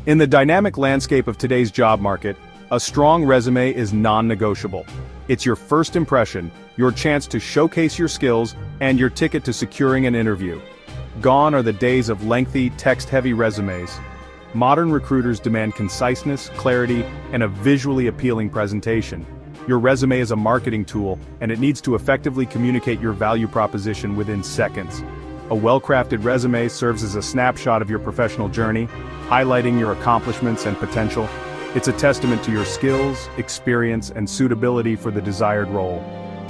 In the dynamic landscape of today's job market, a strong resume is non-negotiable. It's your first impression, your chance to showcase your skills, and your ticket to securing an interview. Gone are the days of lengthy, text-heavy resumes. Modern recruiters demand conciseness, clarity, and a visually appealing presentation. Your resume is a marketing tool, and it needs to effectively communicate your value proposition within seconds. A well-crafted resume serves as a snapshot of your professional journey, highlighting your accomplishments and potential. It's a testament to your skills, experience, and suitability for the desired role.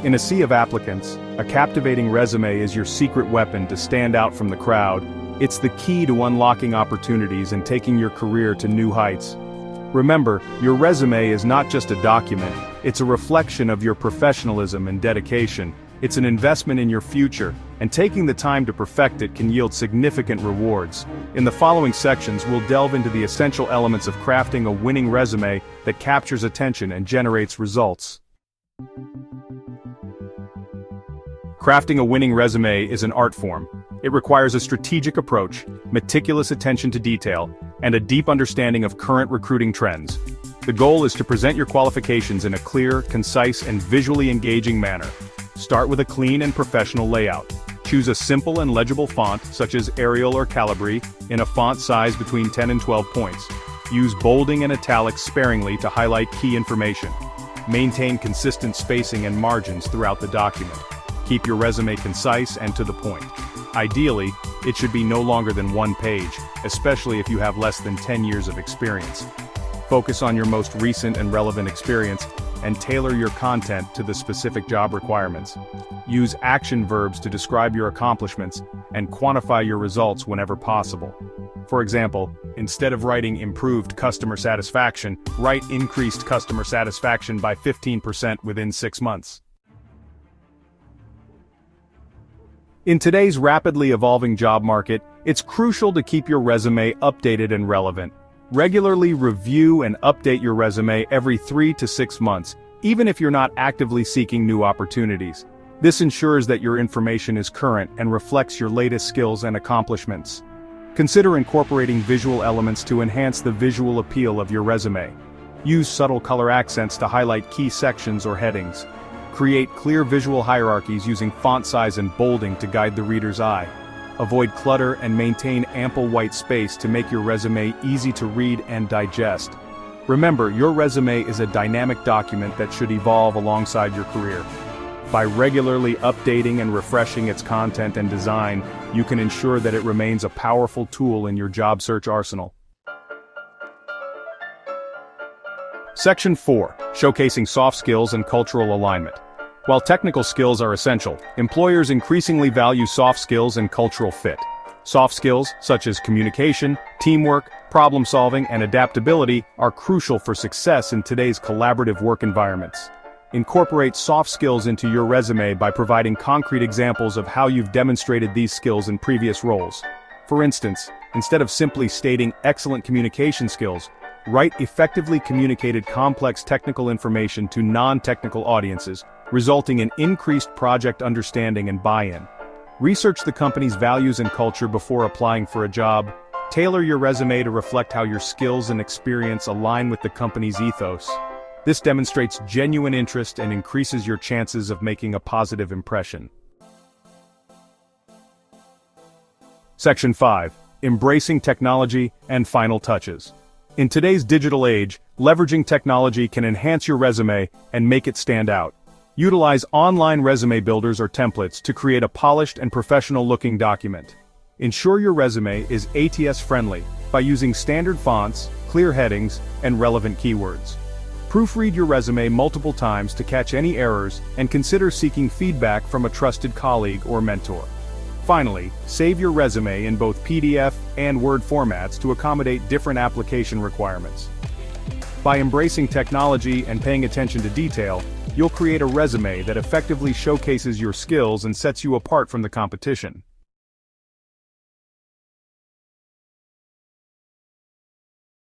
In a sea of applicants, a captivating resume is your secret weapon to stand out from the crowd. It's the key to unlocking opportunities and taking your career to new heights. Remember, your resume is not just a document, it's a reflection of your professionalism and dedication. It's an investment in your future, and taking the time to perfect it can yield significant rewards. In the following sections, we'll delve into the essential elements of crafting a winning resume that captures attention and generates results. Crafting a winning resume is an art form. It requires a strategic approach, meticulous attention to detail, and a deep understanding of current recruiting trends. The goal is to present your qualifications in a clear, concise, and visually engaging manner. Start with a clean and professional layout. Choose a simple and legible font, such as Arial or Calibri, in a font size between 10 and 12 points. Use bolding and italics sparingly to highlight key information. Maintain consistent spacing and margins throughout the document. Keep your resume concise and to the point. Ideally, it should be no longer than one page, especially if you have less than 10 years of experience. Focus on your most recent and relevant experience, and tailor your content to the specific job requirements. Use action verbs to describe your accomplishments, and quantify your results whenever possible. For example, instead of writing improved customer satisfaction, write increased customer satisfaction by 15% within 6 months. In today's rapidly evolving job market, it's crucial to keep your resume updated and relevant. Regularly review and update your resume every 3 to 6 months, even if you're not actively seeking new opportunities. This ensures that your information is current and reflects your latest skills and accomplishments. Consider incorporating visual elements to enhance the visual appeal of your resume. Use subtle color accents to highlight key sections or headings. Create clear visual hierarchies using font size and bolding to guide the reader's eye. Avoid clutter and maintain ample white space to make your resume easy to read and digest. Remember, your resume is a dynamic document that should evolve alongside your career. By regularly updating and refreshing its content and design, you can ensure that it remains a powerful tool in your job search arsenal. Section 4. Showcasing soft skills and cultural alignment. While technical skills are essential, employers increasingly value soft skills and cultural fit. Soft skills, such as communication, teamwork, problem-solving, and adaptability, are crucial for success in today's collaborative work environments. Incorporate soft skills into your resume by providing concrete examples of how you've demonstrated these skills in previous roles. For instance, instead of simply stating excellent communication skills, write effectively communicated complex technical information to non-technical audiences, resulting in increased project understanding and buy-in. Research the company's values and culture before applying for a job. Tailor your resume to reflect how your skills and experience align with the company's ethos. This demonstrates genuine interest and increases your chances of making a positive impression. Section 5. Embracing technology and final touches. In today's digital age, leveraging technology can enhance your resume and make it stand out. Utilize online resume builders or templates to create a polished and professional-looking document. Ensure your resume is ATS-friendly by using standard fonts, clear headings, and relevant keywords. Proofread your resume multiple times to catch any errors, and consider seeking feedback from a trusted colleague or mentor. Finally, save your resume in both PDF and Word formats to accommodate different application requirements. By embracing technology and paying attention to detail, you'll create a resume that effectively showcases your skills and sets you apart from the competition.